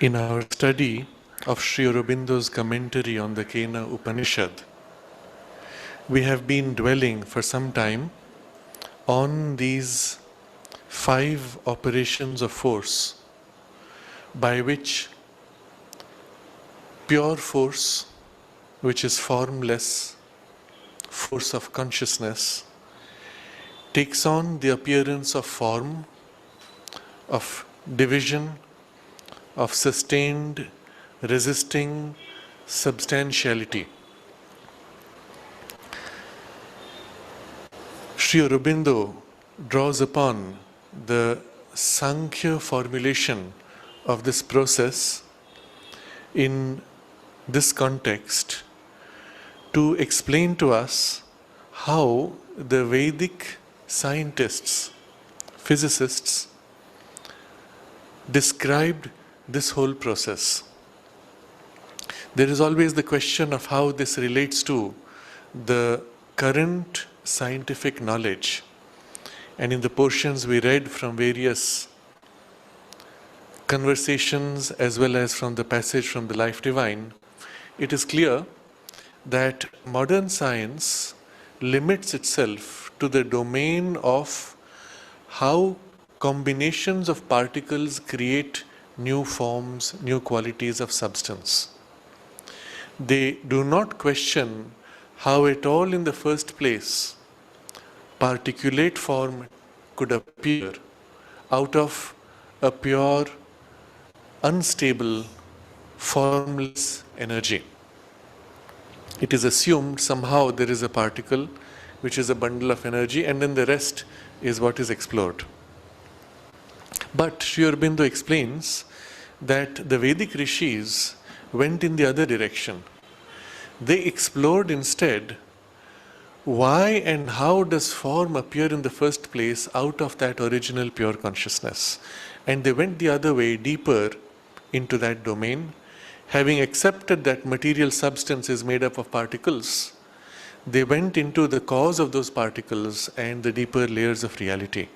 In our study of Sri Aurobindo's commentary on the Kena Upanishad, we have been dwelling for some time on these 5 operations of force by which pure force, which is formless, force of consciousness, takes on the appearance of form, of division, of sustained, resisting substantiality. Sri Aurobindo draws upon the Sankhya formulation of this process in this context to explain to us how the Vedic scientists, physicists, described this whole process. There is always the question of how this relates to the current scientific knowledge. And in the portions we read from various conversations as well as from the passage from the Life Divine, it is clear that modern science limits itself to the domain of how combinations of particles create new forms, new qualities of substance. They do not question how at all in the first place particulate form could appear out of a pure, unstable, formless energy. It is assumed somehow there is a particle which is a bundle of energy, and then the rest is what is explored. But Sri Aurobindo explains that the Vedic rishis went in the other direction. They explored instead why and how does form appear in the first place out of that original pure consciousness. And they went the other way, deeper into that domain. Having accepted that material substance is made up of particles, they went into the cause of those particles and the deeper layers of reality.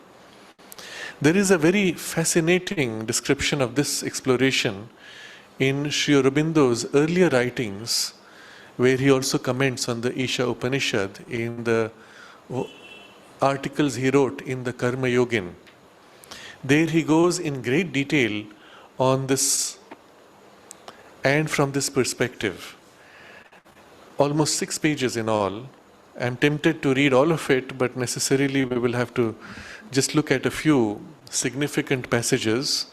There is a very fascinating description of this exploration in Sri Aurobindo's earlier writings, where he also comments on the Isha Upanishad in the articles he wrote in the Karma Yogin. There he goes in great detail on this, and from this perspective. Almost 6 pages in all. I'm tempted to read all of it, but necessarily we will have to just look at a few significant passages.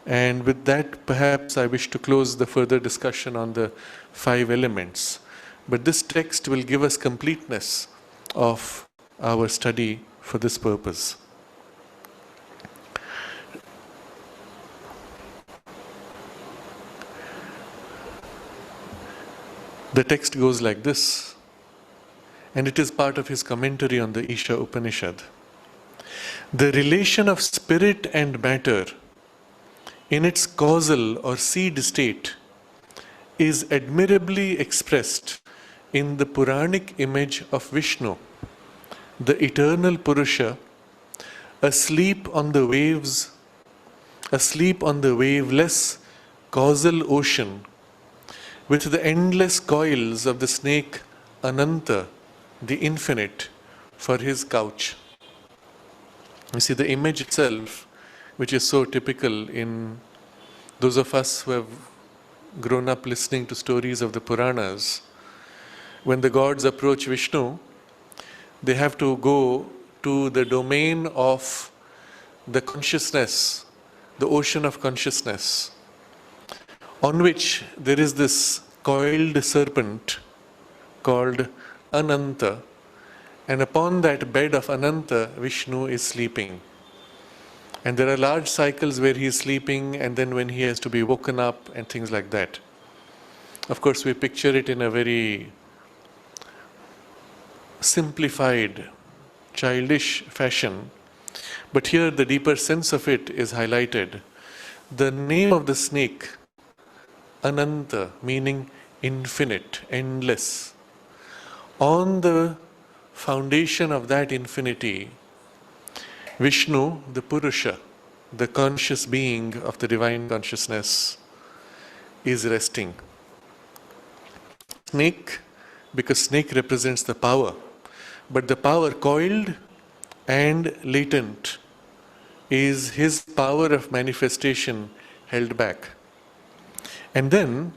And with that, perhaps I wish to close the further discussion on the 5 elements. But this text will give us completeness of our study for this purpose. The text goes like this, and it is part of his commentary on the Isha Upanishad. The relation of spirit and matter in its causal or seed state is admirably expressed in the Puranic image of Vishnu, the eternal Purusha, asleep on the waves, asleep on the waveless causal ocean, with the endless coils of the snake Ananta, the infinite, for his couch. You see, the image itself, which is so typical in those of us who have grown up listening to stories of the Puranas, when the gods approach Vishnu, they have to go to the domain of the consciousness, the ocean of consciousness, on which there is this coiled serpent called Ananta, and upon that bed of Ananta, Vishnu is sleeping. And there are large cycles where he is sleeping, and then when he has to be woken up and things like that. Of course, we picture it in a very simplified, childish fashion, but here the deeper sense of it is highlighted. The name of the snake, Ananta, meaning infinite, endless. On the foundation of that infinity, Vishnu, the Purusha, the conscious being of the divine consciousness, is resting. Snake, because snake represents the power, but the power coiled and latent is his power of manifestation held back. And then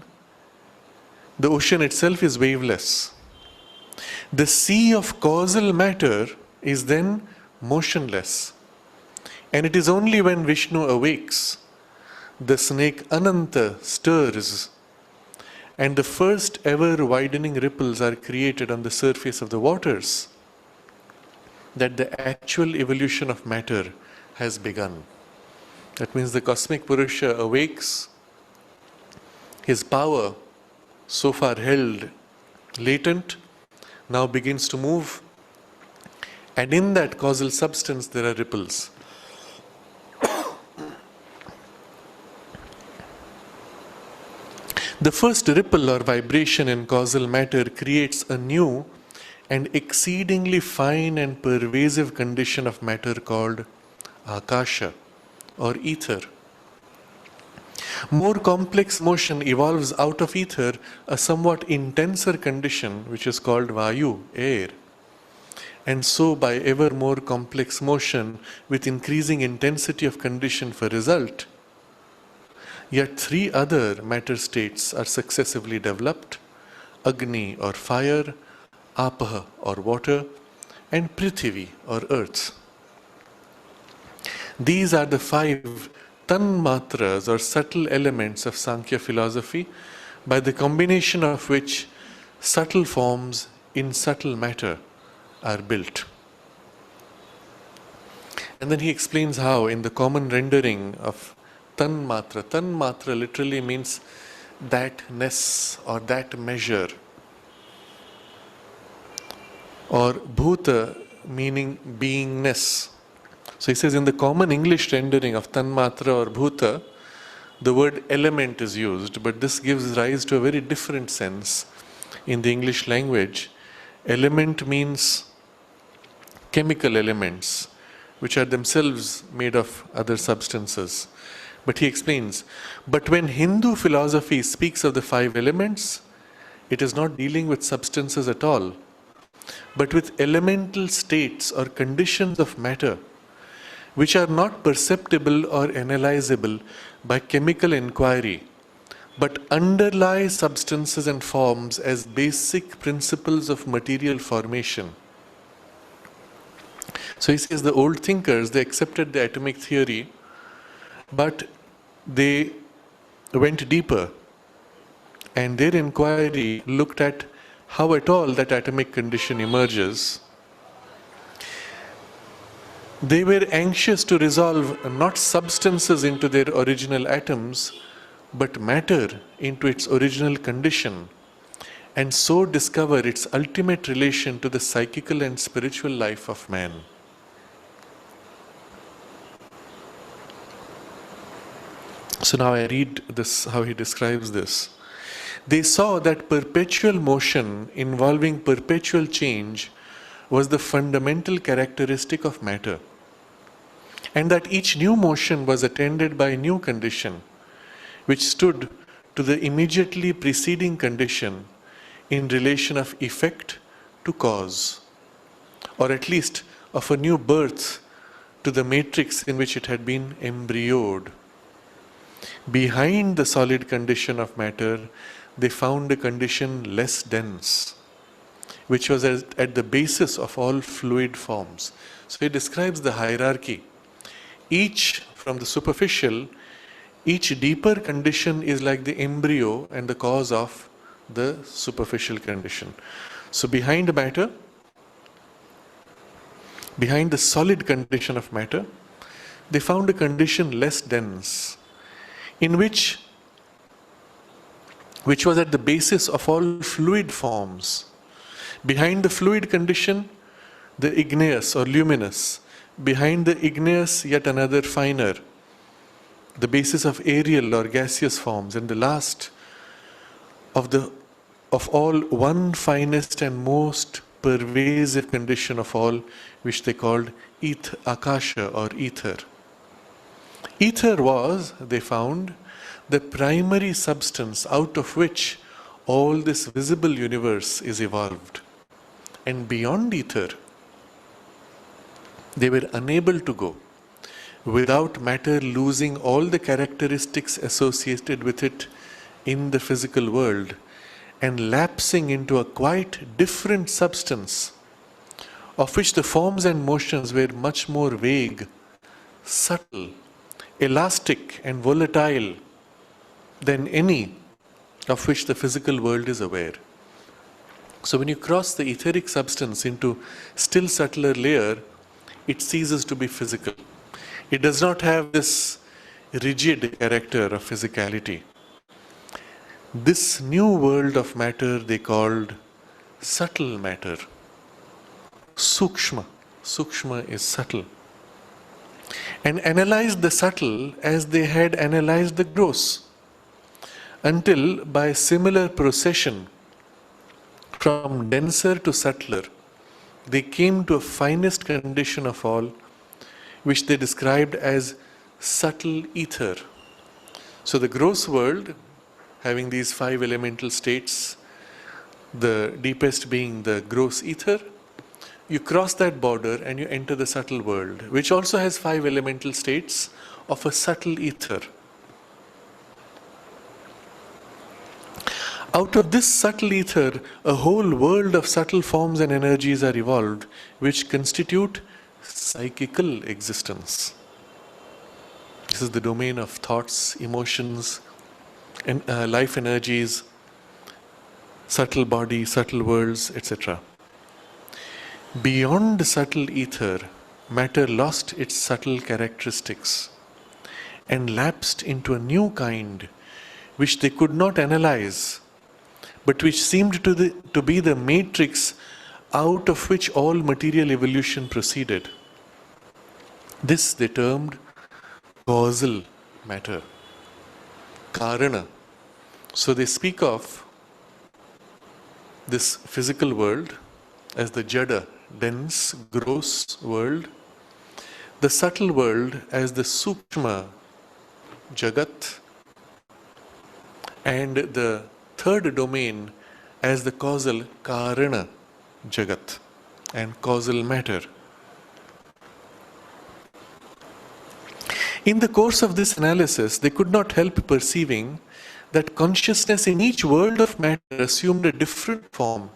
the ocean itself is waveless. The sea of causal matter is then motionless. And it is only when Vishnu awakes, the snake Ananta stirs, and the first ever widening ripples are created on the surface of the waters, that the actual evolution of matter has begun. That means the cosmic Purusha awakes, his power, so far held latent, now begins to move, and in that causal substance there are ripples. The first ripple or vibration in causal matter creates a new and exceedingly fine and pervasive condition of matter called akasha or ether. More complex motion evolves out of ether a somewhat intenser condition which is called vayu, air. And so by ever more complex motion with increasing intensity of condition for result, yet three other matter states are successively developed: Agni or fire, Apaha or water, and Prithivi or earth. These are the five tanmatras or subtle elements of Sankhya philosophy, by the combination of which subtle forms in subtle matter are built. And then he explains how in the common rendering of Tanmatra literally means thatness or that measure, or Bhuta meaning beingness. So he says in the common English rendering of Tanmatra or Bhuta, the word element is used, but this gives rise to a very different sense in the English language. Element means chemical elements, which are themselves made of other substances. But he explains, but when Hindu philosophy speaks of the five elements, it is not dealing with substances at all, but with elemental states or conditions of matter, which are not perceptible or analyzable by chemical inquiry, but underlie substances and forms as basic principles of material formation. So he says the old thinkers, they accepted the atomic theory, but they went deeper, and their inquiry looked at how at all that atomic condition emerges. They were anxious to resolve not substances into their original atoms, but matter into its original condition, and so discover its ultimate relation to the psychical and spiritual life of man. So now I read this, how he describes this. They saw that perpetual motion involving perpetual change was the fundamental characteristic of matter, and that each new motion was attended by a new condition, which stood to the immediately preceding condition in relation of effect to cause, or at least of a new birth to the matrix in which it had been embryoed. Behind the solid condition of matter, they found a condition less dense, which was at the basis of all fluid forms. So he describes the hierarchy. Each, from the superficial, each deeper condition is like the embryo and the cause of the superficial condition. So behind matter, behind the solid condition of matter, they found a condition less dense, in which was at the basis of all fluid forms. Behind the fluid condition, the igneous or luminous. Behind the igneous, yet another finer, the basis of aerial or gaseous forms. And the last of all, one finest and most pervasive condition of all, which they called akasha or ether. Ether was, they found, the primary substance out of which all this visible universe is evolved. And beyond ether, they were unable to go without matter losing all the characteristics associated with it in the physical world and lapsing into a quite different substance, of which the forms and motions were much more vague, subtle, elastic, and volatile than any of which the physical world is aware. So when you cross the etheric substance into still subtler layer, it ceases to be physical. It does not have this rigid character of physicality. This new world of matter they called subtle matter. Sukshma. Sukshma is subtle. And analyzed the subtle as they had analyzed the gross, until by similar procession from denser to subtler, they came to a finest condition of all, which they described as subtle ether. So the gross world, having these 5 elemental states, the deepest being the gross ether, you cross that border and you enter the subtle world, which also has 5 elemental states of a subtle ether. Out of this subtle ether, a whole world of subtle forms and energies are evolved, which constitute psychical existence. This is the domain of thoughts, emotions, and life energies, subtle body, subtle worlds, etc. Beyond subtle ether, matter lost its subtle characteristics and lapsed into a new kind which they could not analyze, but which seemed to be the matrix out of which all material evolution proceeded. This they termed causal matter, karana. So they speak of this physical world as the jada, dense, gross world, the subtle world as the sukshma, jagat, and the third domain as the causal, karana, jagat, and causal matter. In the course of this analysis, they could not help perceiving that consciousness in each world of matter assumed a different form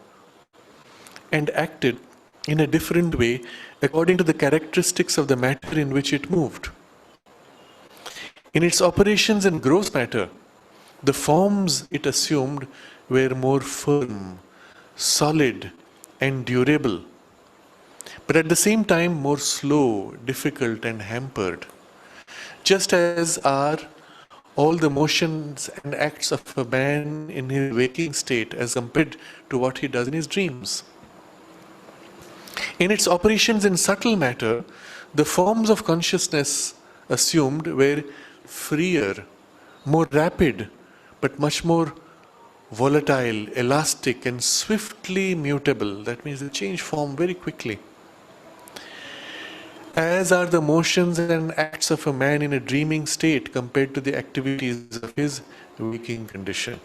and acted in a different way according to the characteristics of the matter in which it moved. In its operations in gross matter, the forms it assumed were more firm, solid, and durable, but at the same time more slow, difficult, and hampered, just as are all the motions and acts of a man in his waking state as compared to what he does in his dreams. In its operations in subtle matter, the forms of consciousness assumed were freer, more rapid, but much more volatile, elastic, and swiftly mutable. That means they change form very quickly. As are the motions and acts of a man in a dreaming state compared to the activities of his waking condition.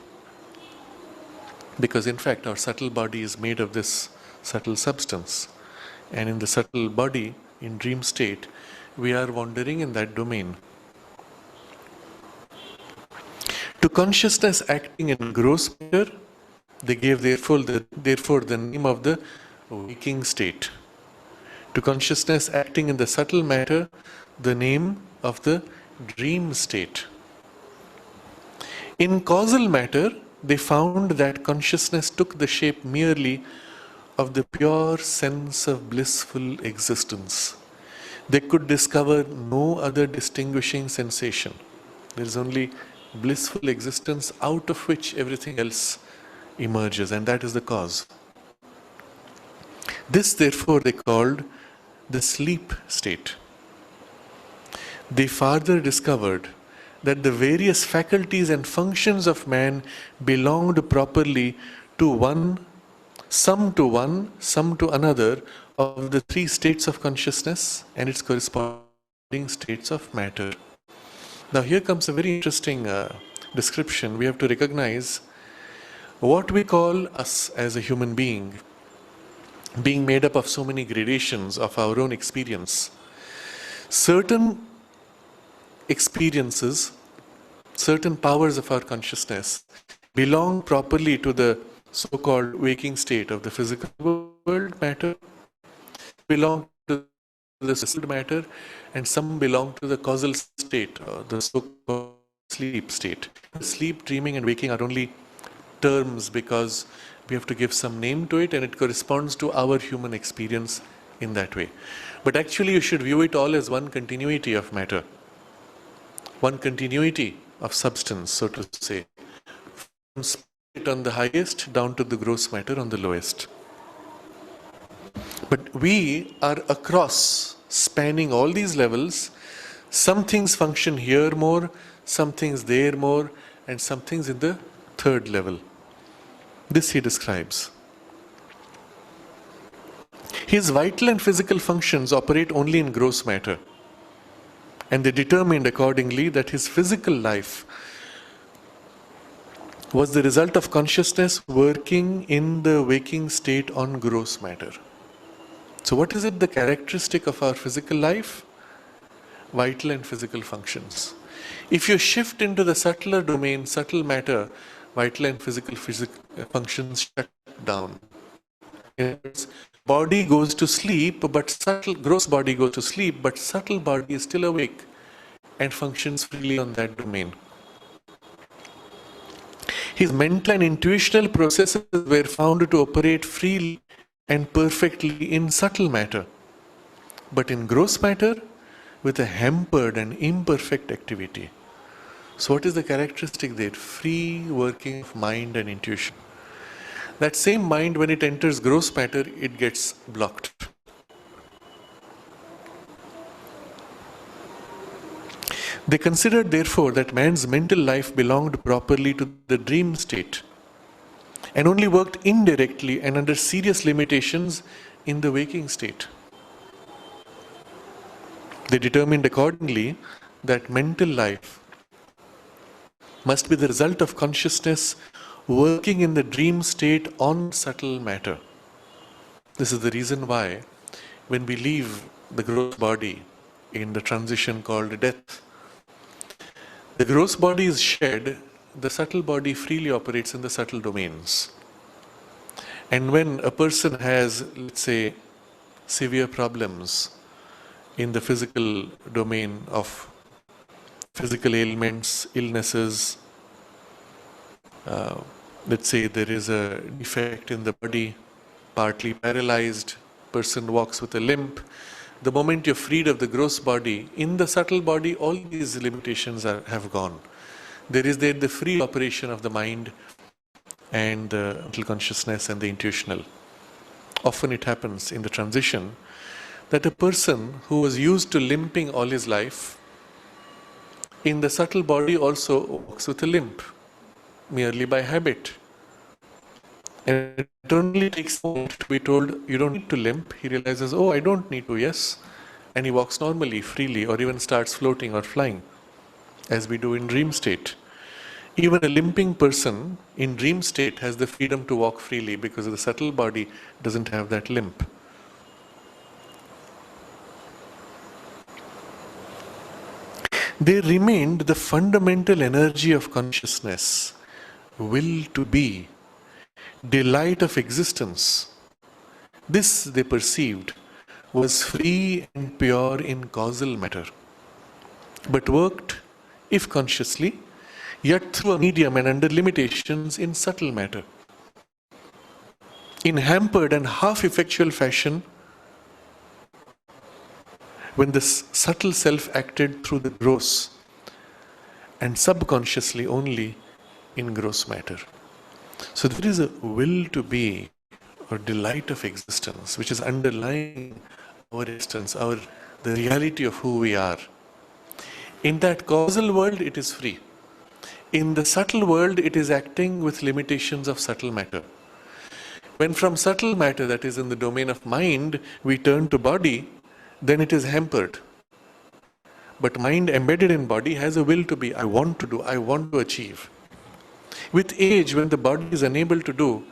Because in fact our subtle body is made of this subtle substance. And in the subtle body, in dream state, we are wandering in that domain. To consciousness acting in gross matter, they gave therefore the name of the waking state. To consciousness acting in the subtle matter, the name of the dream state. In causal matter, they found that consciousness took the shape merely of the pure sense of blissful existence. They could discover no other distinguishing sensation. There is only blissful existence out of which everything else emerges, and that is the cause. This, therefore, they called the sleep state. They further discovered that the various faculties and functions of man belonged properly to one, some to another of the 3 states of consciousness and its corresponding states of matter. Now here comes a very interesting description, we have to recognize what we call us as a human being, being made up of so many gradations of our own experience. Certain experiences, certain powers of our consciousness belong properly to the so-called waking state of the physical world matter, belong to the solid matter, and some belong to the causal state, or the so-called sleep state. Sleep, dreaming, and waking are only terms because we have to give some name to it, and it corresponds to our human experience in that way. But actually, you should view it all as one continuity of matter, one continuity of substance, so to say, from spirit on the highest down to the gross matter on the lowest. But we are across, spanning all these levels. Some things function here more, some things there more, and some things in the third level. This he describes. His vital and physical functions operate only in gross matter, and they determined accordingly that his physical life was the result of consciousness working in the waking state on gross matter. So what is it, the characteristic of our physical life? Vital and physical functions. If you shift into the subtler domain, subtle matter, vital and physical functions shut down. In other words, body goes to sleep, but gross body goes to sleep, but subtle body is still awake and functions freely on that domain. His mental and intuitional processes were found to operate freely and perfectly in subtle matter, but in gross matter with a hampered and imperfect activity. So what is the characteristic there? Free working of mind and intuition. That same mind, when it enters gross matter, it gets blocked. They considered, therefore, that man's mental life belonged properly to the dream state and only worked indirectly and under serious limitations in the waking state. They determined accordingly that mental life must be the result of consciousness working in the dream state on subtle matter. This is the reason why when we leave the gross body in the transition called death, the gross body is shed, the subtle body freely operates in the subtle domains. And when a person has, let's say, severe problems in the physical domain of physical ailments, illnesses, let's say there is a defect in the body, partly paralyzed, person walks with a limp. The moment you're freed of the gross body, in the subtle body, all these limitations have gone. There is the free operation of the mind and the mental consciousness and the intuitional. Often it happens in the transition that a person who was used to limping all his life, in the subtle body also walks with a limp, merely by habit. And it only takes a moment to be told, you don't need to limp. He realizes, oh, I don't need to, yes. And he walks normally, freely, or even starts floating or flying, as we do in dream state. Even a limping person in dream state has the freedom to walk freely because the subtle body doesn't have that limp. There remained the fundamental energy of consciousness, will to be, delight of existence. This, they perceived, was free and pure in causal matter, but worked, if consciously, yet through a medium and under limitations in subtle matter. In hampered and half-effectual fashion, when the subtle self acted through the gross, and subconsciously only in gross matter. So there is a will to be, or delight of existence, which is underlying our existence, the reality of who we are. In that causal world, it is free. In the subtle world, it is acting with limitations of subtle matter. When from subtle matter, that is in the domain of mind, we turn to body, then it is hampered. But mind embedded in body has a will to be, I want to do, I want to achieve. With age, when the body is unable to do,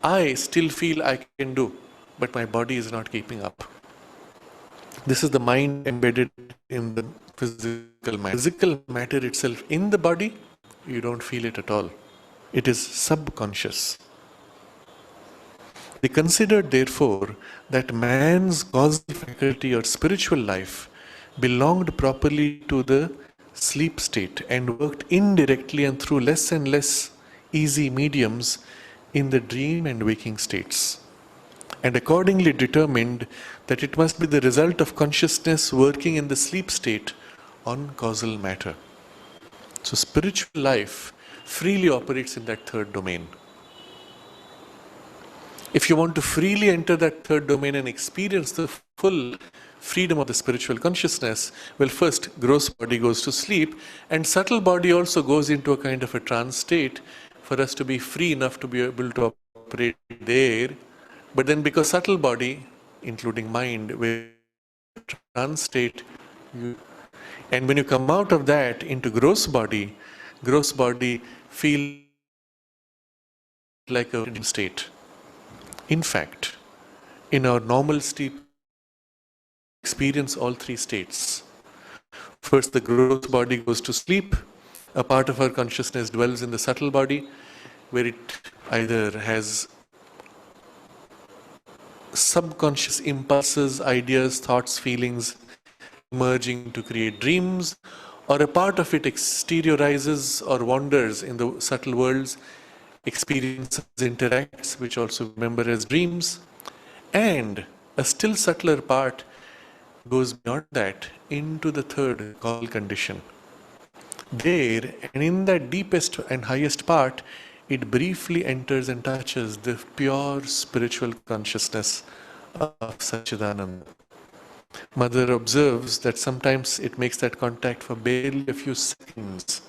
I still feel I can do, but my body is not keeping up. This is the mind embedded in the physical matter. Physical matter itself in the body, you don't feel it at all. It is subconscious. They considered, therefore, that man's causal faculty or spiritual life belonged properly to the sleep state and worked indirectly and through less and less easy mediums in the dream and waking states, and accordingly determined that it must be the result of consciousness working in the sleep state on causal matter. So spiritual life freely operates in that third domain. If you want to freely enter that third domain and experience the full freedom of the spiritual consciousness, well, first gross body goes to sleep and subtle body also goes into a kind of a trance state for us to be free enough to be able to operate there. But then because subtle body, including mind, will trance state, and when you come out of that into gross body feels like a dream state. In fact, in our normal sleep, experience all three states. First, the gross body goes to sleep. A part of our consciousness dwells in the subtle body, where it either has subconscious impulses, ideas, thoughts, feelings emerging to create dreams, or a part of it exteriorizes or wanders in the subtle worlds, experiences, interacts, which also remember as dreams, and a still subtler part goes beyond that into the third causal condition. There, and in that deepest and highest part, it briefly enters and touches the pure spiritual consciousness of Satchidananda. Mother observes that sometimes it makes that contact for barely a few seconds.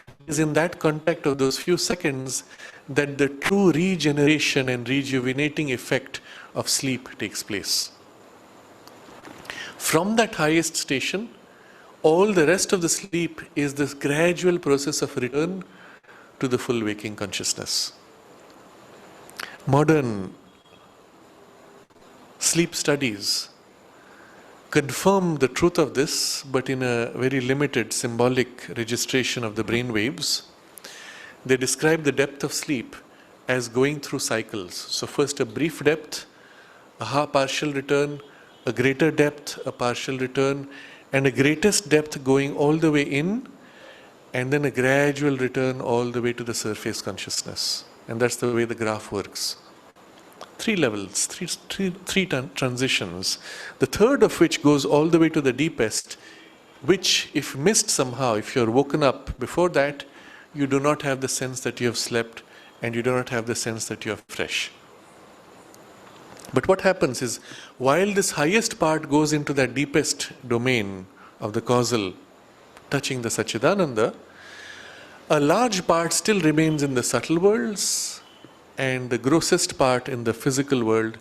It is in that contact of those few seconds that the true regeneration and rejuvenating effect of sleep takes place. From that highest station, all the rest of the sleep is this gradual process of return to the full waking consciousness. Modern sleep studies confirm the truth of this, but in a very limited symbolic registration of the brain waves. They describe the depth of sleep as going through cycles. So first a brief depth, a partial return, a greater depth, a partial return, and a greatest depth going all the way in, and then a gradual return all the way to the surface consciousness. And that's the way the graph works. Three levels, three transitions. The third of which goes all the way to the deepest, which if missed somehow, if you're woken up before that, you do not have the sense that you have slept and you do not have the sense that you are fresh. But what happens is, while this highest part goes into that deepest domain of the causal, touching the Satchidananda, a large part still remains in the subtle worlds and the grossest part in the physical world,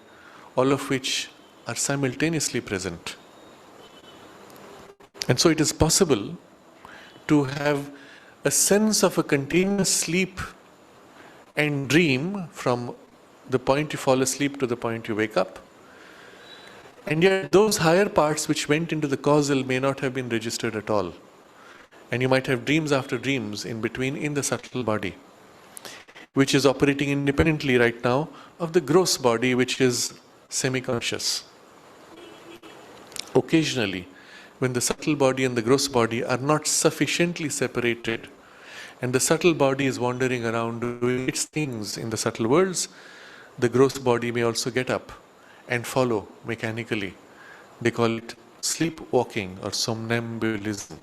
all of which are simultaneously present. And so it is possible to have a sense of a continuous sleep and dream from the point you fall asleep to the point you wake up. And yet those higher parts which went into the causal may not have been registered at all. And you might have dreams after dreams in between in the subtle body, which is operating independently right now of the gross body, which is semi-conscious. Occasionally, when the subtle body and the gross body are not sufficiently separated, and the subtle body is wandering around doing its things in the subtle worlds, the gross body may also get up and follow mechanically. They call it sleepwalking or somnambulism.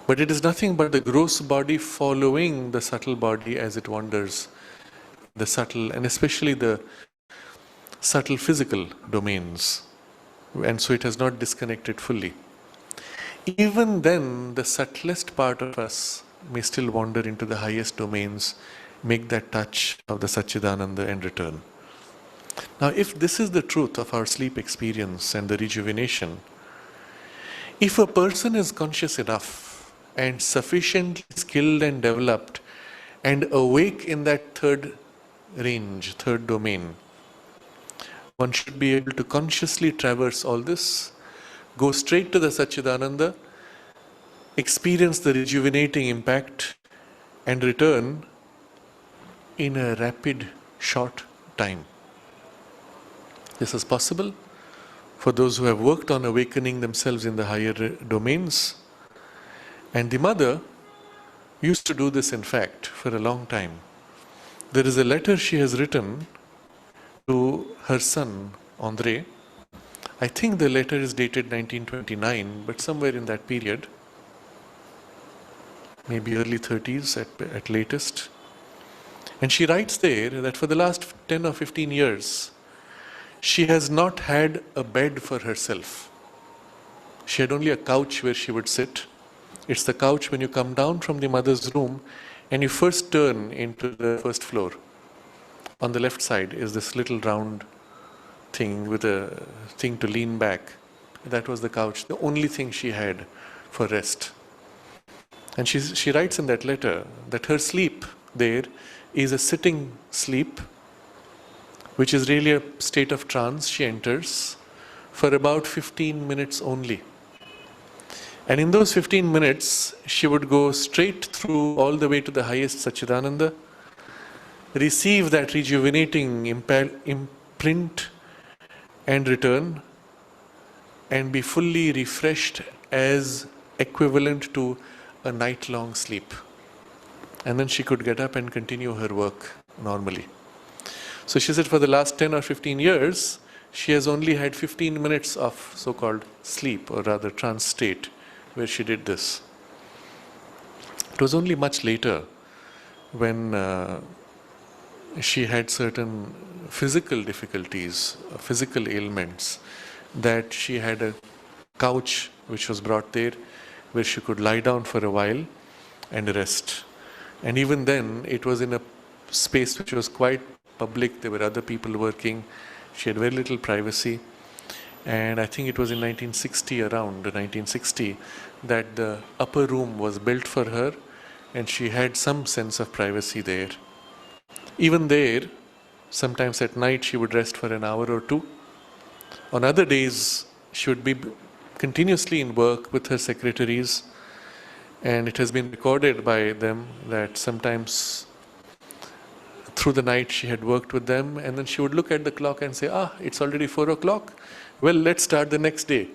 But it is nothing but the gross body following the subtle body as it wanders, the subtle, and especially the subtle physical domains. And so it has not disconnected fully. Even then, the subtlest part of us may still wander into the highest domains, make that touch of the Satchidananda and return. Now, if this is the truth of our sleep experience and the rejuvenation, If a person is conscious enough and sufficiently skilled and developed and awake in that third range, third domain, one should be able to consciously traverse all this, go straight to the Satchidananda, experience the rejuvenating impact, and return in a rapid, short time. This is possible for those who have worked on awakening themselves in the higher domains. And the mother used to do this, in fact, for a long time. There is a letter she has written to her son, André. I think the letter is dated 1929, but somewhere in that period, maybe early 30s at latest. And she writes there that for the last 10 or 15 years, she has not had a bed for herself. She had only a couch where she would sit. It's the couch when you come down from the mother's room and you first turn into the first floor. On the left side is this little round thing with a thing to lean back. That was the couch, the only thing she had for rest. And she writes in that letter that her sleep there is a sitting sleep, which is really a state of trance she enters for about 15 minutes only. And in those 15 minutes, she would go straight through all the way to the highest Satchidananda, receive that rejuvenating imprint and return, and be fully refreshed as equivalent to a night-long sleep. And then she could get up and continue her work normally. So she said for the last 10 or 15 years, she has only had 15 minutes of so-called sleep, or rather trance state, where she did this. It was only much later when she had certain physical difficulties, physical ailments, that she had a couch which was brought there where she could lie down for a while and rest. And even then, it was in a space which was quite public. There were other people working. She had very little privacy. And I think it was in 1960, around 1960, that the upper room was built for her and she had some sense of privacy there. Even there, sometimes at night she would rest for an hour or two. On other days, she would be continuously in work with her secretaries, and it has been recorded by them that sometimes through the night she had worked with them, and then she would look at the clock and say, it's already 4 o'clock. Well, let's start the next day.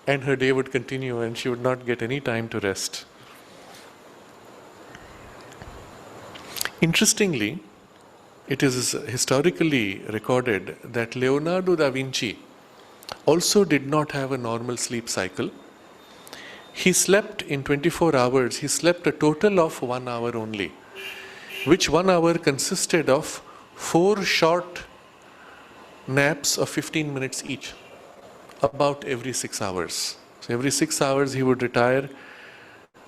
And her day would continue and she would not get any time to rest. Interestingly, it is historically recorded that Leonardo da Vinci also did not have a normal sleep cycle. He slept in 24 hours, he slept a total of 1 hour only, which 1 hour consisted of 4 short naps of 15 minutes each, about every 6 hours. So every 6 hours he would retire,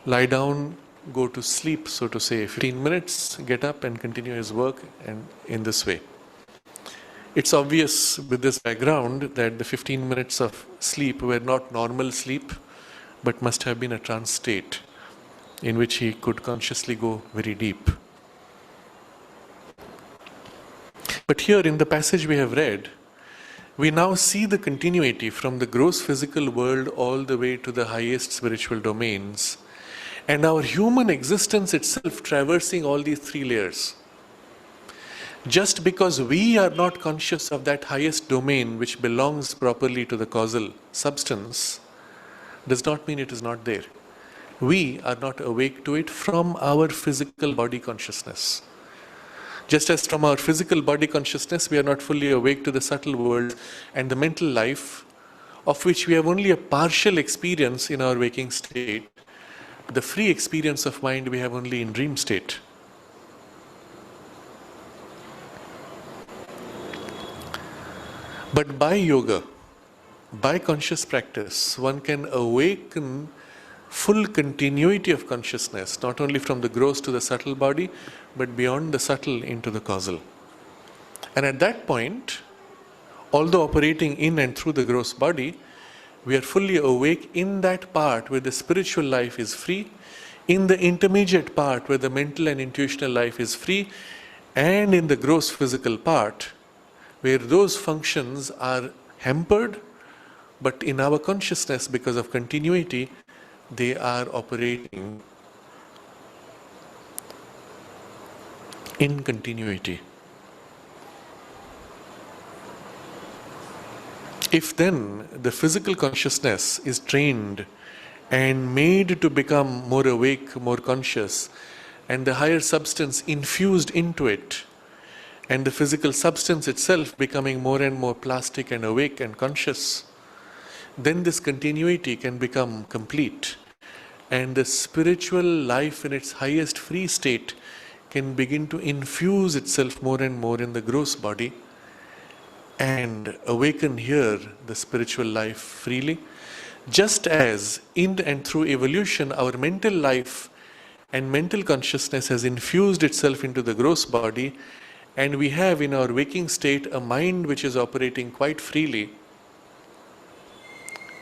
lie down, go to sleep, so to say, 15 minutes, get up and continue his work, and in this way. It's obvious with this background that the 15 minutes of sleep were not normal sleep, but must have been a trance state in which he could consciously go very deep. But here in the passage we have read, we now see the continuity from the gross physical world all the way to the highest spiritual domains, and our human existence itself traversing all these 3 layers. Just because we are not conscious of that highest domain which belongs properly to the causal substance, does not mean it is not there. We are not awake to it from our physical body consciousness. Just as from our physical body consciousness, we are not fully awake to the subtle world and the mental life, of which we have only a partial experience in our waking state. The free experience of mind we have only in dream state. But by yoga, by conscious practice, one can awaken full continuity of consciousness, not only from the gross to the subtle body, but beyond the subtle into the causal. And at that point, although operating in and through the gross body, We are fully awake in that part where the spiritual life is free, in the intermediate part where the mental and intuitional life is free, and in the gross physical part where those functions are hampered, but in our consciousness, because of continuity, they are operating in continuity. If then the physical consciousness is trained and made to become more awake, more conscious, and the higher substance infused into it, and the physical substance itself becoming more and more plastic and awake and conscious, then this continuity can become complete, and the spiritual life in its highest free state can begin to infuse itself more and more in the gross body and awaken here the spiritual life freely. Just as in and through evolution, our mental life and mental consciousness has infused itself into the gross body, and we have in our waking state a mind which is operating quite freely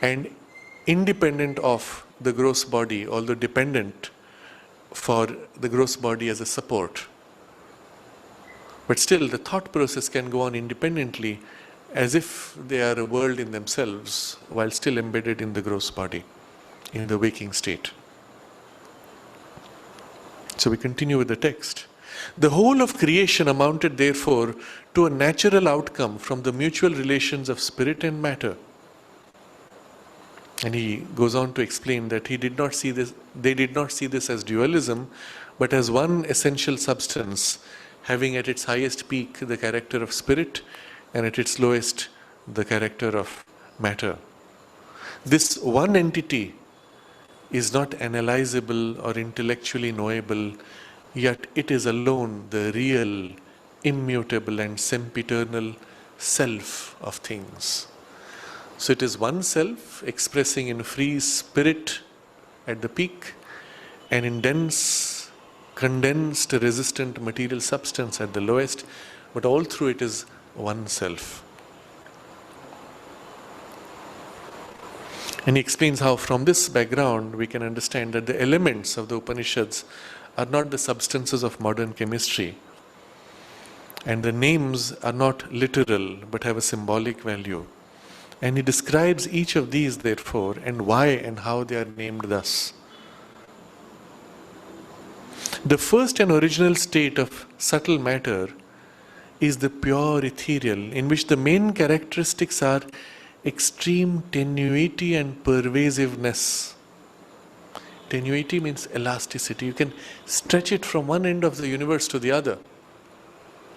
and independent of the gross body, although dependent for the gross body as a support. But still, the thought process can go on independently as if they are a world in themselves while still embedded in the gross body, in the waking state. So we continue with the text. The whole of creation amounted therefore to a natural outcome from the mutual relations of spirit and matter. And he goes on to explain that they did not see this as dualism, but as one essential substance, having at its highest peak the character of spirit and at its lowest the character of matter. This one entity is not analyzable or intellectually knowable, yet it is alone the real, immutable and sempiternal self of things. So it is one self expressing in free spirit at the peak and in dense, condensed, resistant material substance at the lowest, but all through it is one self. And he explains how from this background we can understand that the elements of the Upanishads are not the substances of modern chemistry, and the names are not literal but have a symbolic value. And he describes each of these therefore and why and how they are named thus. The first and original state of subtle matter is the pure ethereal, in which the main characteristics are extreme tenuity and pervasiveness. Tenuity means elasticity. You can stretch it from one end of the universe to the other,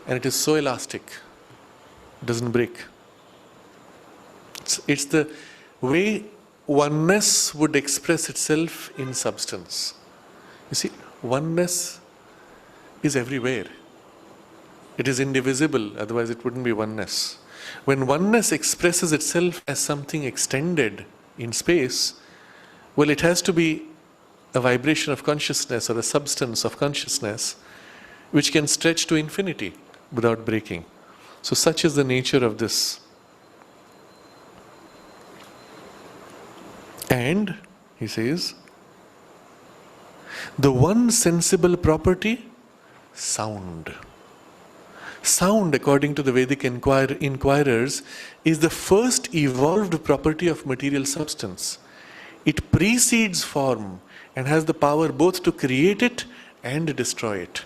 and it is so elastic, it doesn't break. It's the way oneness would express itself in substance. You see, oneness is everywhere. It is indivisible, otherwise it wouldn't be oneness. When oneness expresses itself as something extended in space, well, it has to be a vibration of consciousness or a substance of consciousness which can stretch to infinity without breaking. So such is the nature of this. And, he says, the one sensible property, sound. Sound, according to the Vedic inquirers, is the first evolved property of material substance. It precedes form and has the power both to create it and destroy it.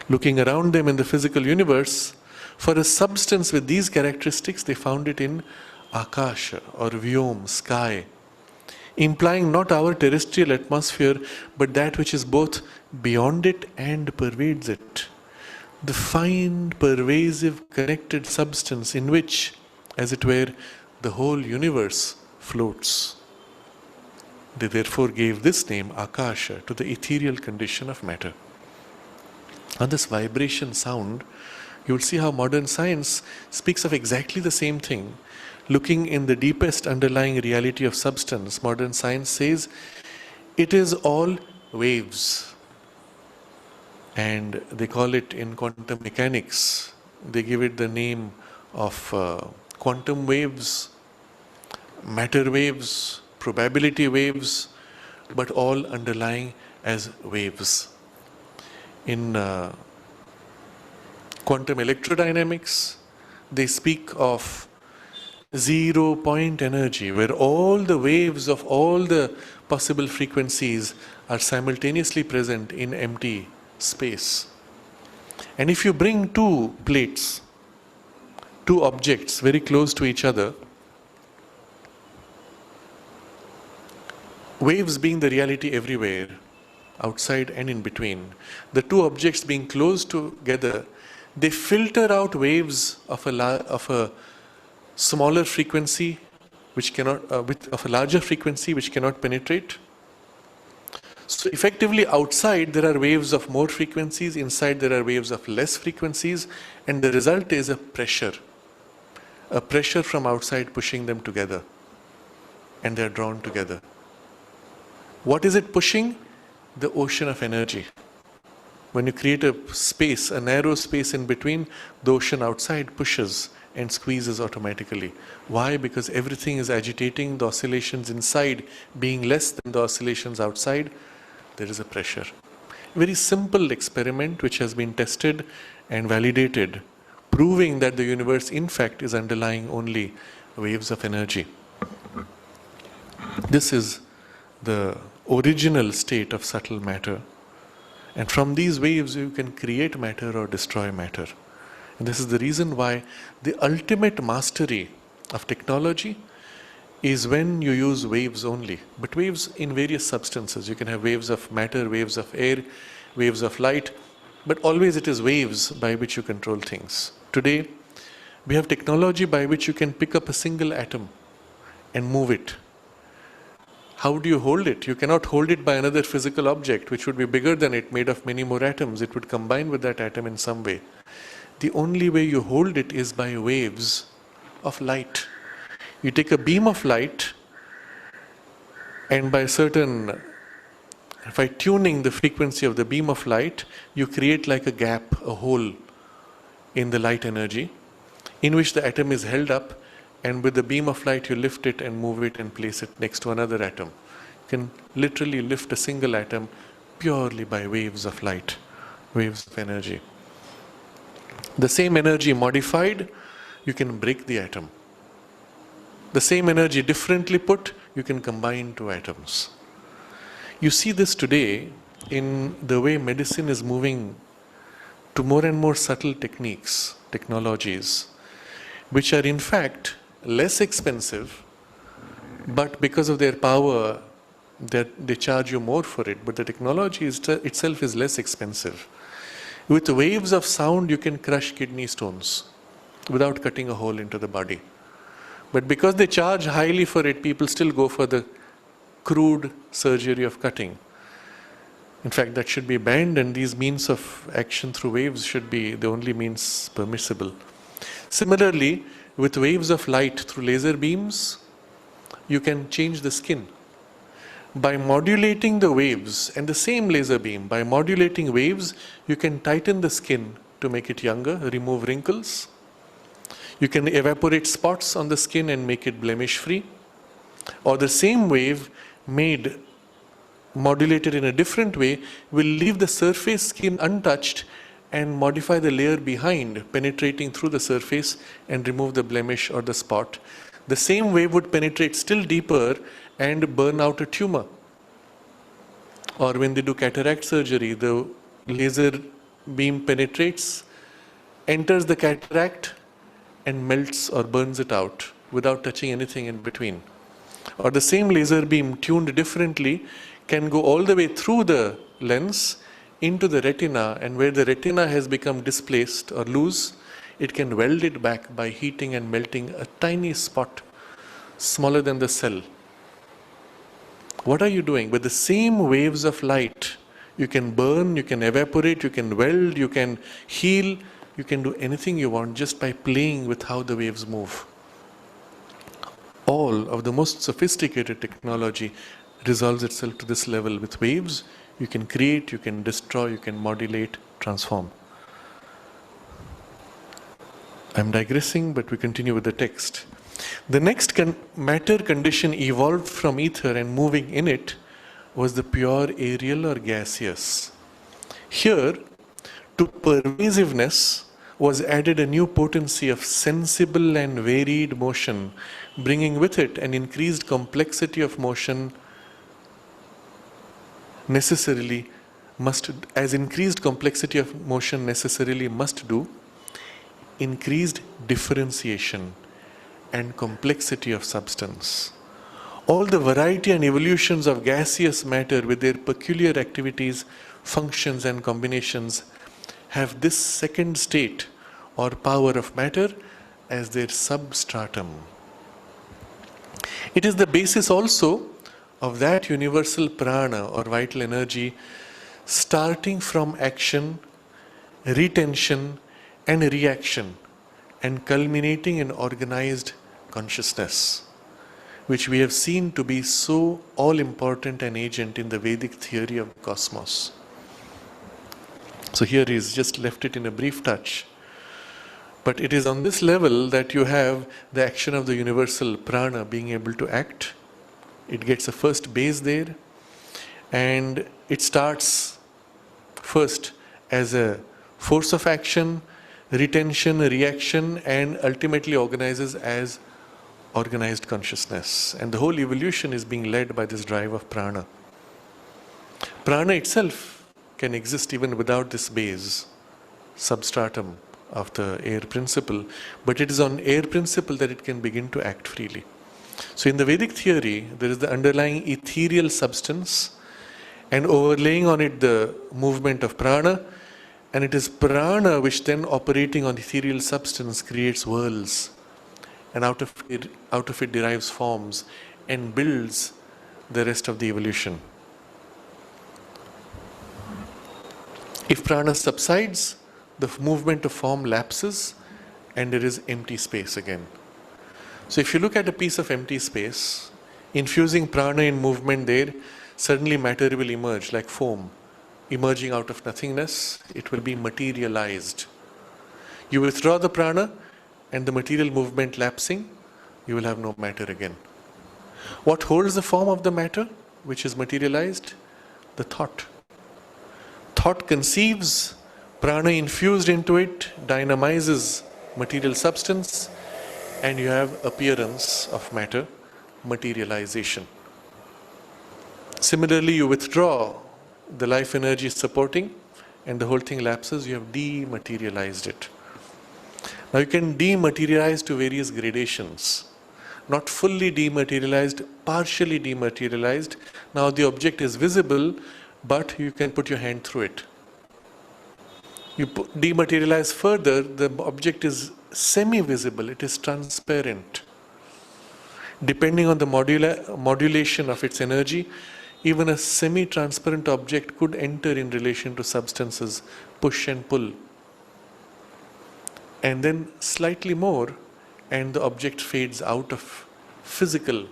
Looking around them in the physical universe, for a substance with these characteristics, they found it in Akasha or Vyom, sky, implying not our terrestrial atmosphere, but that which is both beyond it and pervades it. The fine, pervasive, connected substance in which, as it were, the whole universe floats. They therefore gave this name, Akasha, to the ethereal condition of matter. On this vibration sound, you will see how modern science speaks of exactly the same thing. Looking in the deepest underlying reality of substance, modern science says it is all waves. And they call it in quantum mechanics, they give it the name of quantum waves, matter waves, probability waves, but all underlying as waves. In quantum electrodynamics, they speak of 0 point energy, where all the waves of all the possible frequencies are simultaneously present in empty space. And if you bring two plates, two objects very close to each other, waves being the reality everywhere, outside and in between, the two objects being close together, they filter out waves of a smaller frequency which cannot, of a larger frequency which cannot penetrate. So effectively outside there are waves of more frequencies, inside there are waves of less frequencies, and the result is a pressure from outside pushing them together, and they are drawn together. What is it pushing? The ocean of energy. When you create a space, a narrow space in between, the ocean outside pushes and squeezes automatically. Why? Because everything is agitating, the oscillations inside being less than the oscillations outside, there is a pressure. Very simple experiment which has been tested and validated, proving that the universe in fact is underlying only waves of energy. This is the original state of subtle matter. And from these waves you can create matter or destroy matter. And this is the reason why the ultimate mastery of technology is when you use waves only. But waves in various substances. You can have waves of matter, waves of air, waves of light, but always it is waves by which you control things. Today, we have technology by which you can pick up a single atom and move it. How do you hold it? You cannot hold it by another physical object which would be bigger than it, made of many more atoms. It would combine with that atom in some way. The only way you hold it is by waves of light. You take a beam of light, and by tuning the frequency of the beam of light, you create like a gap, a hole in the light energy, in which the atom is held up, and with the beam of light you lift it and move it and place it next to another atom. You can literally lift a single atom purely by waves of light, waves of energy. The same energy modified, you can break the atom. The same energy differently put, you can combine two atoms. You see this today in the way medicine is moving to more and more subtle techniques, technologies, which are in fact less expensive, but because of their power, they charge you more for it. But the technology itself is less expensive. With waves of sound, you can crush kidney stones without cutting a hole into the body. But because they charge highly for it, people still go for the crude surgery of cutting. In fact, that should be banned, and these means of action through waves should be the only means permissible. Similarly, with waves of light through laser beams, you can change the skin. By modulating the waves, and the same laser beam, by modulating waves, you can tighten the skin to make it younger, remove wrinkles. You can evaporate spots on the skin and make it blemish-free. Or the same wave modulated in a different way will leave the surface skin untouched and modify the layer behind, penetrating through the surface and remove the blemish or the spot. The same wave would penetrate still deeper and burn out a tumor. Or when they do cataract surgery, the laser beam penetrates, enters the cataract and melts or burns it out without touching anything in between. Or the same laser beam tuned differently can go all the way through the lens into the retina, and where the retina has become displaced or loose, it can weld it back by heating and melting a tiny spot smaller than the cell. What are you doing? With the same waves of light, you can burn, you can evaporate, you can weld, you can heal, you can do anything you want just by playing with how the waves move. All of the most sophisticated technology resolves itself to this level. With waves, you can create, you can destroy, you can modulate, transform. I'm digressing, but we continue with the text. The next matter condition evolved from ether, and moving in it was the pure aerial or gaseous. Here, to pervasiveness was added a new potency of sensible and varied motion, bringing with it an increased complexity of motion necessarily must, as increased complexity of motion necessarily must do, increased differentiation and complexity of substance. All the variety and evolutions of gaseous matter with their peculiar activities, functions and combinations have this second state or power of matter as their substratum. It is the basis also of that universal prana or vital energy starting from action, retention and reaction and culminating in organized consciousness, which we have seen to be so all-important an agent in the Vedic theory of the cosmos. So here he's just left it in a brief touch. But it is on this level that you have the action of the universal prana being able to act. It gets a first base there, and it starts first as a force of action, retention, reaction, and ultimately organizes as organized consciousness. And the whole evolution is being led by this drive of prana. Prana itself can exist even without this base, substratum of the air principle, but it is on air principle that it can begin to act freely. So in the Vedic theory, there is the underlying ethereal substance and overlaying on it the movement of prana, and it is prana which then operating on ethereal substance creates worlds, and out of it derives forms and builds the rest of the evolution. If prana subsides, the movement of form lapses and there is empty space again. So if you look at a piece of empty space, infusing prana in movement there, suddenly matter will emerge like foam. Emerging out of nothingness, it will be materialized. You withdraw the prana and the material movement lapsing, you will have no matter again. What holds the form of the matter which is materialized? The thought. Thought conceives, prana infused into it dynamizes material substance, and you have appearance of matter, materialization. Similarly, you withdraw the life energy supporting and the whole thing lapses, you have dematerialized it. Now you can dematerialize to various gradations. Not fully dematerialized, partially dematerialized. Now the object is visible, but you can put your hand through it. You dematerialize further, the object is semi-visible, it is transparent. Depending on the modulation of its energy, even a semi-transparent object could enter in relation to substances, push and pull. And then slightly more, and the object fades out of physical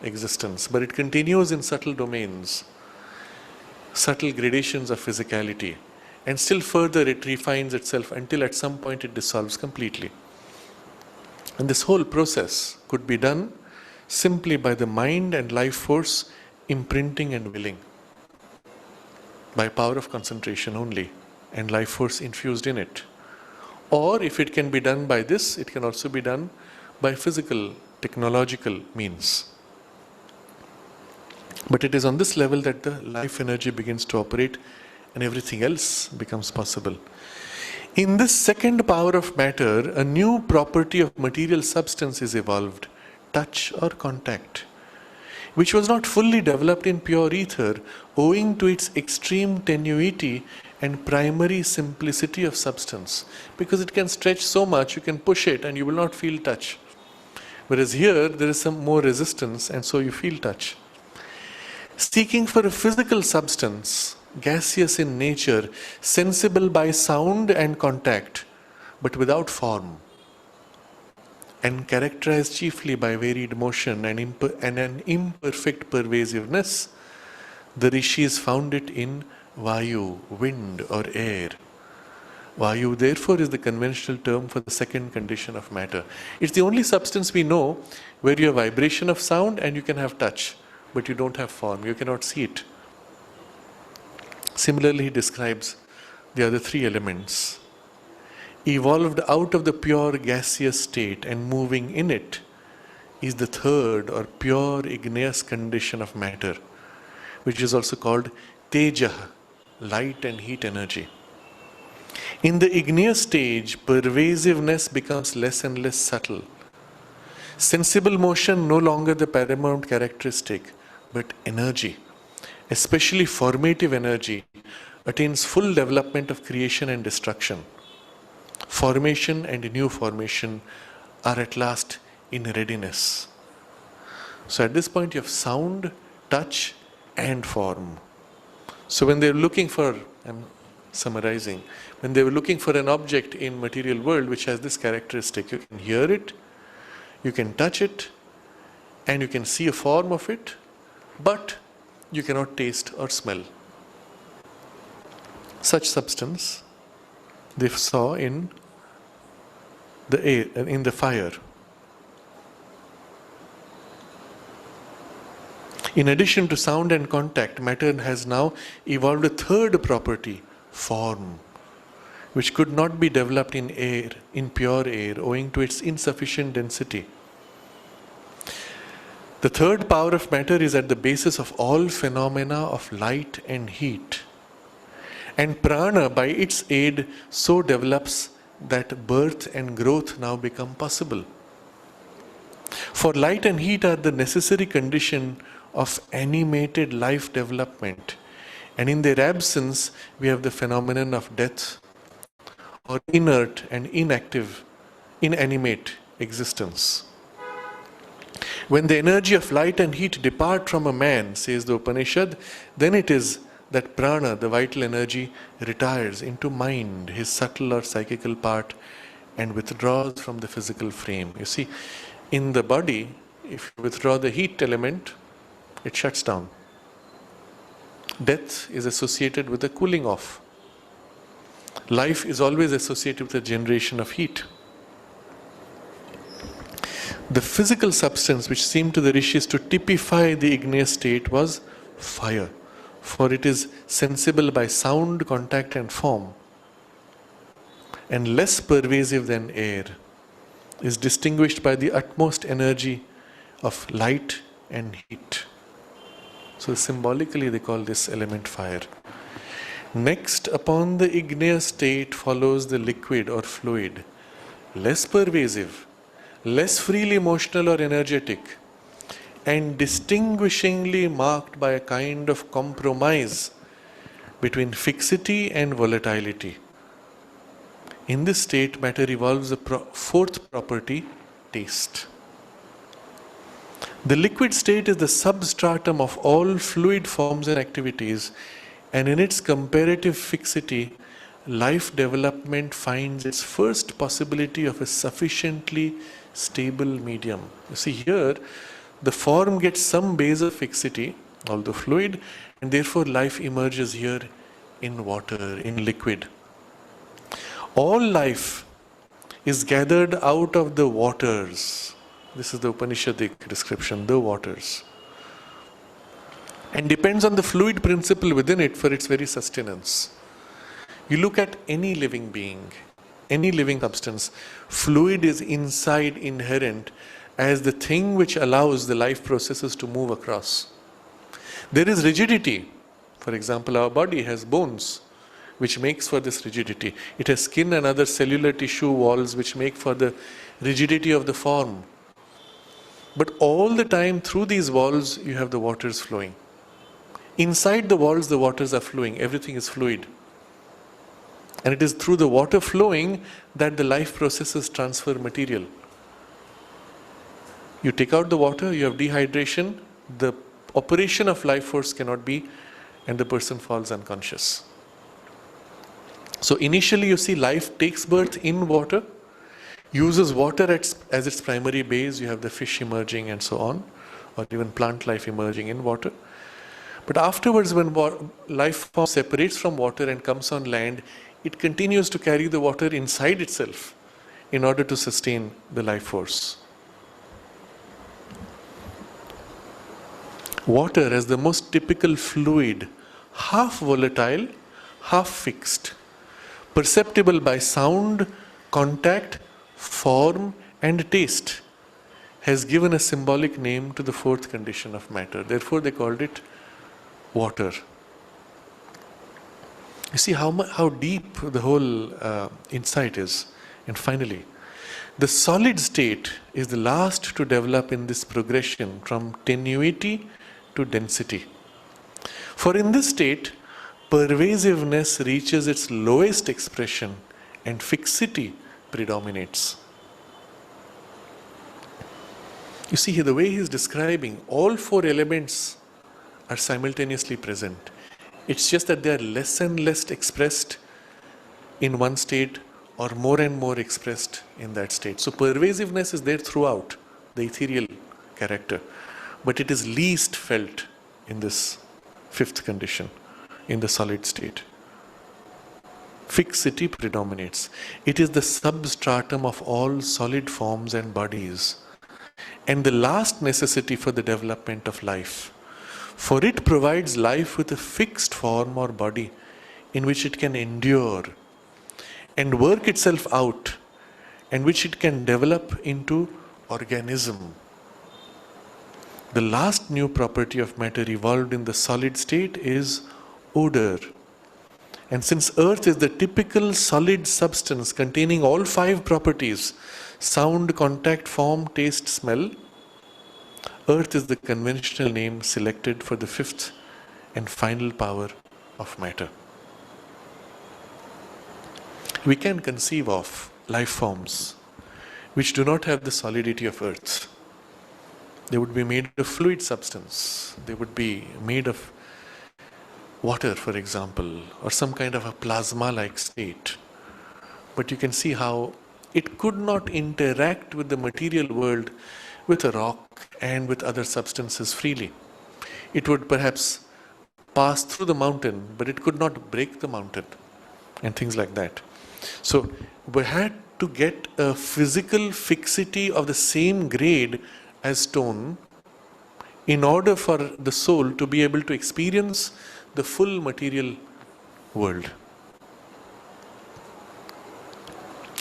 existence, but it continues in subtle domains, subtle gradations of physicality. And still further it refines itself until at some point it dissolves completely. And this whole process could be done simply by the mind and life force imprinting and willing. By power of concentration only and life force infused in it. Or if it can be done by this, it can also be done by physical, technological means. But it is on this level that the life energy begins to operate and everything else becomes possible. In this second power of matter, a new property of material substance is evolved, touch or contact, which was not fully developed in pure ether owing to its extreme tenuity and primary simplicity of substance. Because it can stretch so much, you can push it and you will not feel touch. Whereas here, there is some more resistance and so you feel touch. Seeking for a physical substance, gaseous in nature, sensible by sound and contact, but without form, and characterized chiefly by varied motion and an imperfect pervasiveness, the rishis found it in vayu, wind or air. Vayu, therefore, is the conventional term for the second condition of matter. It's the only substance we know where you have vibration of sound and you can have touch, but you don't have form, you cannot see it. Similarly, he describes the other three elements. Evolved out of the pure gaseous state and moving in it is the third or pure igneous condition of matter, which is also called Teja, light and heat energy. In the igneous stage, pervasiveness becomes less and less subtle. Sensible motion no longer the paramount characteristic, but energy, especially formative energy, attains full development of creation and destruction. Formation and new formation are at last in readiness. So at this point you have sound, touch and form. So when they're looking for, I'm summarizing, when they were looking for an object in material world which has this characteristic, you can hear it, you can touch it, and you can see a form of it, but you cannot taste or smell. Such substance they saw in the air, in the fire. In addition to sound and contact, matter has now evolved a third property, form, which could not be developed in air, in pure air, owing to its insufficient density. The third power of matter is at the basis of all phenomena of light and heat. And prana, by its aid, so develops that birth and growth now become possible. For light and heat are the necessary condition of animated life development, and in their absence we have the phenomenon of death or inert and inanimate existence. When the energy of light and heat depart from a man, says the Upanishad, then it is that prana, the vital energy, retires into mind, his subtle or psychical part, and withdraws from the physical frame. You see, in the body, if you withdraw the heat element, it shuts down. Death is associated with the cooling off. Life is always associated with the generation of heat. The physical substance which seemed to the rishis to typify the igneous state was fire, for it is sensible by sound, contact and form, and less pervasive than air, is distinguished by the utmost energy of light and heat. So symbolically they call this element fire. Next, upon the igneous state follows the liquid or fluid, less pervasive, less freely emotional or energetic, and distinguishingly marked by a kind of compromise between fixity and volatility. In this state, matter evolves a fourth property, taste. The liquid state is the substratum of all fluid forms and activities, and in its comparative fixity, life development finds its first possibility of a sufficiently stable medium. You see here, the form gets some base of fixity, although fluid, and therefore life emerges here in water, in liquid. All life is gathered out of the waters. This is the Upanishadic description, the waters, and depends on the fluid principle within it for its very sustenance. You look at any living being, any living substance, fluid is inside inherent as the thing which allows the life processes to move across. There is rigidity. For example, our body has bones which makes for this rigidity. It has skin and other cellular tissue walls which make for the rigidity of the form. But all the time through these walls you have the waters flowing. Inside the walls the waters are flowing, everything is fluid. And it is through the water flowing that the life processes transfer material. You take out the water, you have dehydration, the operation of life force cannot be, and the person falls unconscious. So initially you see life takes birth in water, uses water as its primary base. You have the fish emerging and so on, or even plant life emerging in water. But afterwards, when life form separates from water and comes on land, it continues to carry the water inside itself in order to sustain the life force. Water as the most typical fluid, half volatile, half fixed, perceptible by sound, contact, form, and taste, has given a symbolic name to the fourth condition of matter. Therefore, they called it water. You see how deep the whole insight is. And finally, the solid state is the last to develop in this progression from tenuity to density. For in this state, pervasiveness reaches its lowest expression and fixity predominates. You see here, the way he is describing, all four elements are simultaneously present. It's just that they are less and less expressed in one state or more and more expressed in that state. So pervasiveness is there throughout, the ethereal character, but it is least felt in this fifth condition, in the solid state. Fixity predominates. It is the substratum of all solid forms and bodies, and the last necessity for the development of life. For it provides life with a fixed form or body in which it can endure and work itself out, and which it can develop into organism. The last new property of matter evolved in the solid state is odor. And since earth is the typical solid substance containing all five properties, sound, contact, form, taste, smell, earth is the conventional name selected for the fifth and final power of matter. We can conceive of life forms which do not have the solidity of earth. They would be made of fluid substance. They would be made of water, for example, or some kind of a plasma-like state. But you can see how it could not interact with the material world, with a rock and with other substances freely. It would perhaps pass through the mountain, but it could not break the mountain, and things like that. So we had to get a physical fixity of the same grade as stone in order for the soul to be able to experience the full material world.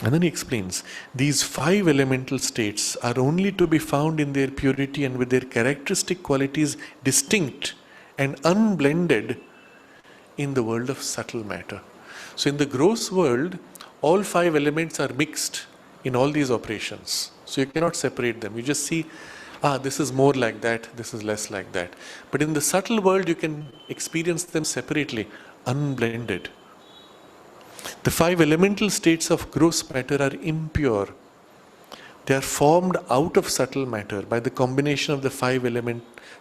And then he explains, these five elemental states are only to be found in their purity and with their characteristic qualities distinct and unblended in the world of subtle matter. So in the gross world, all five elements are mixed in all these operations. So you cannot separate them. You just see, this is more like that, this is less like that. But in the subtle world, you can experience them separately, unblended. The five elemental states of gross matter are impure. They are formed out of subtle matter by the combination of the five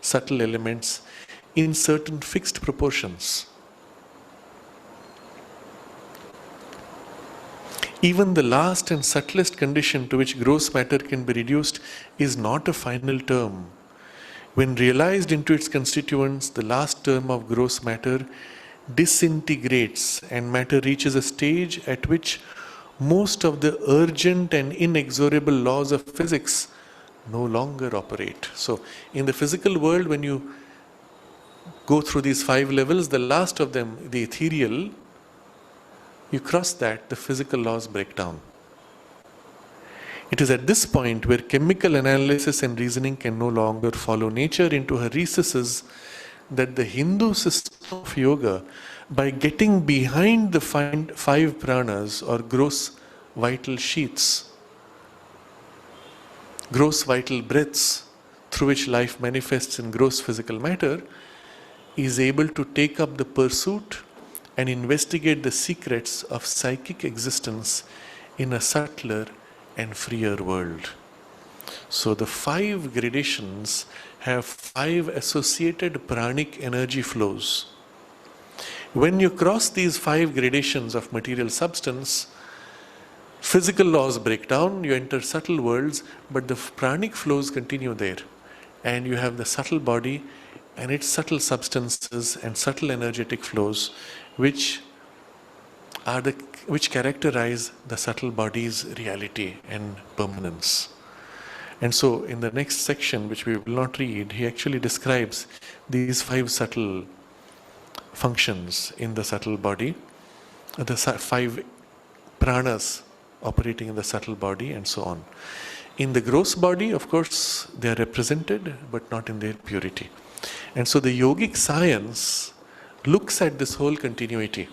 subtle elements in certain fixed proportions. Even the last and subtlest condition to which gross matter can be reduced is not a final term. When realized into its constituents, the last term of gross matter disintegrates and matter reaches a stage at which most of the urgent and inexorable laws of physics no longer operate. So, in the physical world, when you go through these five levels, the last of them, the ethereal, you cross that, the physical laws break down. It is at this point where chemical analysis and reasoning can no longer follow nature into her recesses that the Hindu system of yoga, by getting behind the five pranas or gross vital sheaths, gross vital breaths through which life manifests in gross physical matter, is able to take up the pursuit and investigate the secrets of psychic existence in a subtler and freer world. So the five gradations have five associated pranic energy flows. When you cross these five gradations of material substance, physical laws break down, you enter subtle worlds, but the pranic flows continue there. And you have the subtle body and its subtle substances and subtle energetic flows, which are the which characterize the subtle body's reality and permanence. And so in the next section, which we will not read, he actually describes these 5 subtle functions in the subtle body, the 5 pranas operating in the subtle body, and so on. In the gross body, of course, they are represented, but not in their purity. And so the yogic science looks at this whole continuity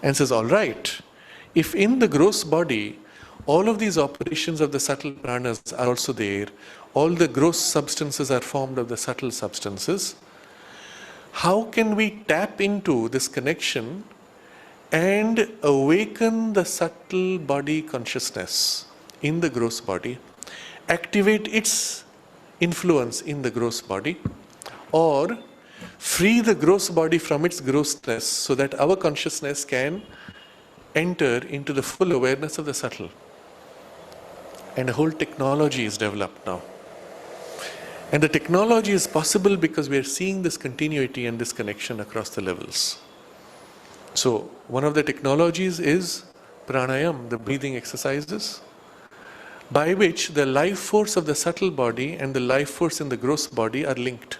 and says, all right, if in the gross body, all of these operations of the subtle pranas are also there, all the gross substances are formed of the subtle substances, how can we tap into this connection and awaken the subtle body consciousness in the gross body, activate its influence in the gross body, or free the gross body from its grossness so that our consciousness can enter into the full awareness of the subtle. And a whole technology is developed now. And the technology is possible because we are seeing this continuity and this connection across the levels. So, one of the technologies is pranayam, the breathing exercises, by which the life force of the subtle body and the life force in the gross body are linked.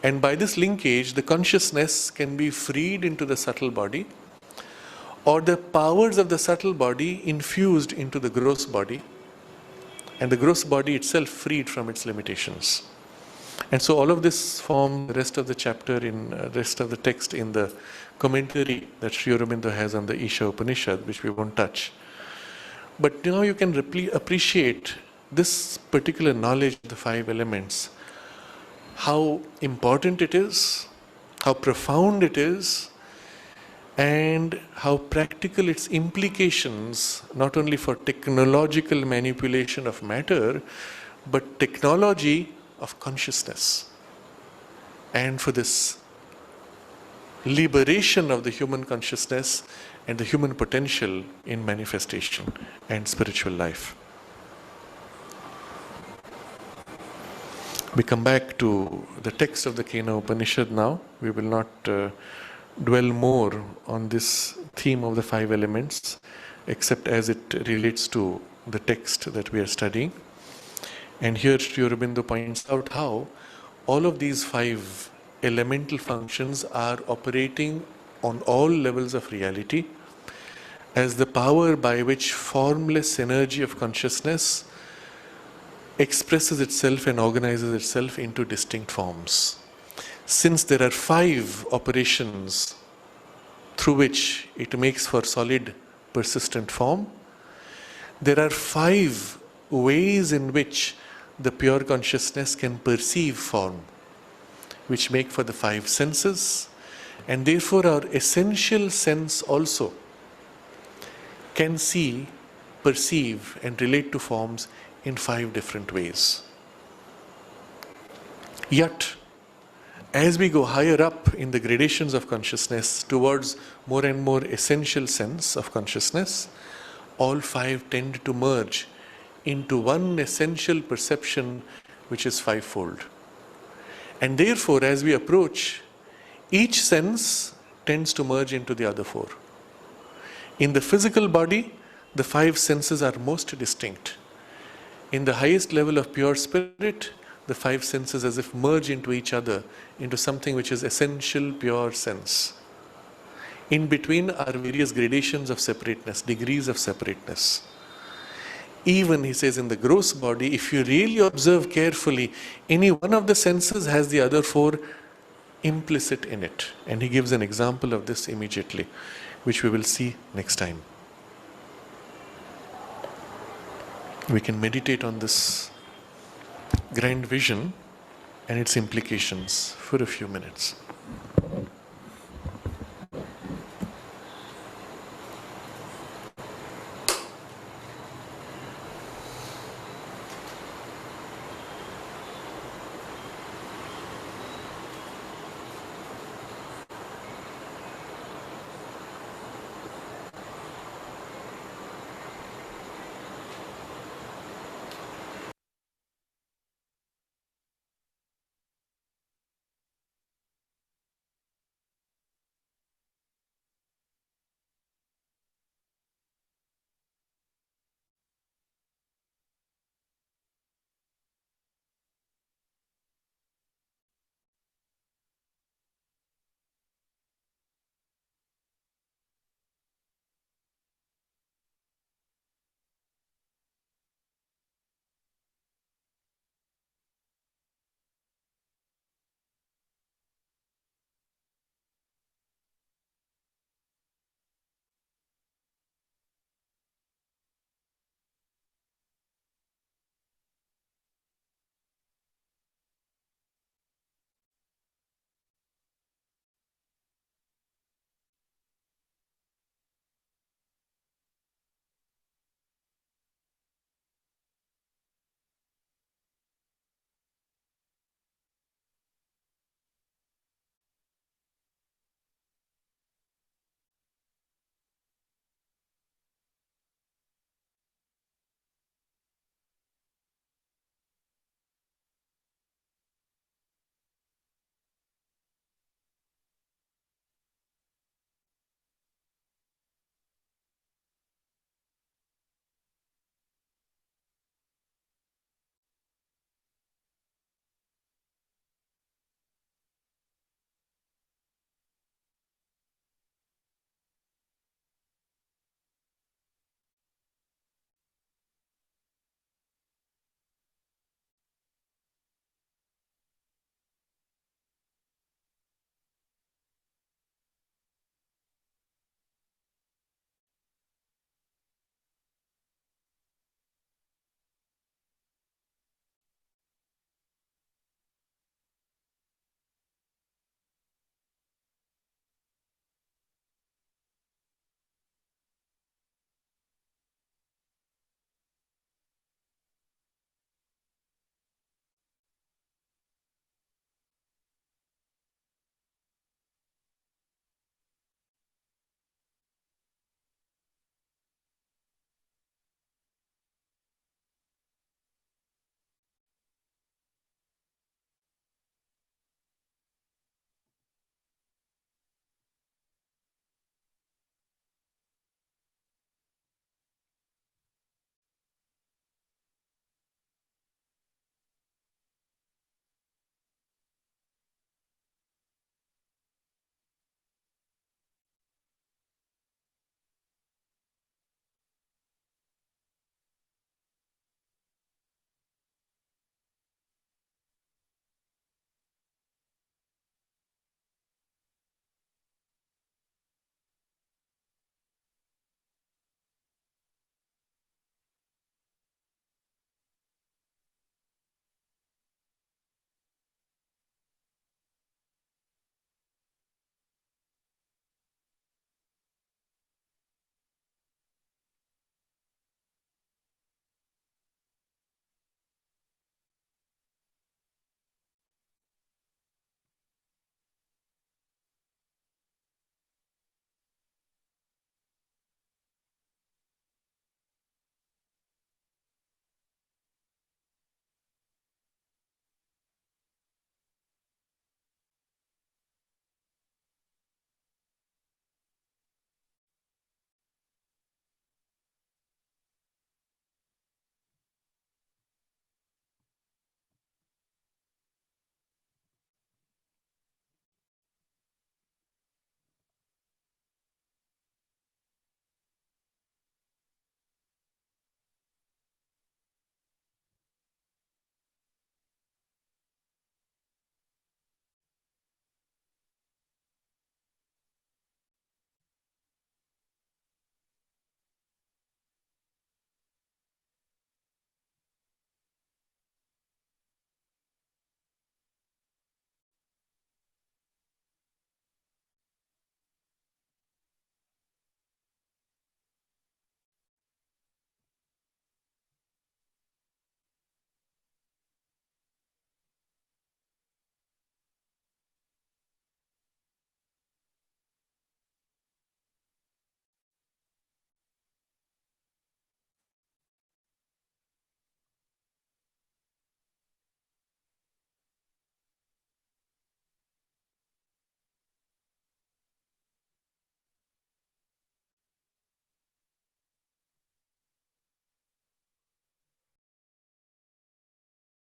And by this linkage, the consciousness can be freed into the subtle body, or the powers of the subtle body infused into the gross body, and the gross body itself freed from its limitations. And so all of this forms the rest of the chapter, in rest of the text in the commentary that Sri Aurobindo has on the Isha Upanishad, which we won't touch. But now you can appreciate this particular knowledge of the 5 elements, how important it is, how profound it is, and how practical its implications, not only for technological manipulation of matter, but technology of consciousness, and for this liberation of the human consciousness and the human potential in manifestation and spiritual life. We come back to the text of the Kena Upanishad now. We will not dwell more on this theme of the 5 elements, except as it relates to the text that we are studying. And here Sri Aurobindo points out how all of these 5 elemental functions are operating on all levels of reality as the power by which formless energy of consciousness expresses itself and organizes itself into distinct forms. Since there are 5 operations through which it makes for solid, persistent form, there are 5 ways in which the pure consciousness can perceive form, which make for the 5 senses, and therefore our essential sense also can see, perceive, and relate to forms in 5 different ways. Yet, as we go higher up in the gradations of consciousness towards more and more essential sense of consciousness, all 5 tend to merge into one essential perception which is 5-fold. And therefore, as we approach, each sense tends to merge into the other 4. In the physical body, the 5 senses are most distinct. In the highest level of pure spirit, the 5 senses as if merge into each other, into something which is essential pure sense. In between are various gradations of separateness, degrees of separateness. Even, he says, in the gross body, if you really observe carefully, any one of the senses has the other 4 implicit in it. And he gives an example of this immediately, which we will see next time. We can meditate on this grand vision and its implications for a few minutes.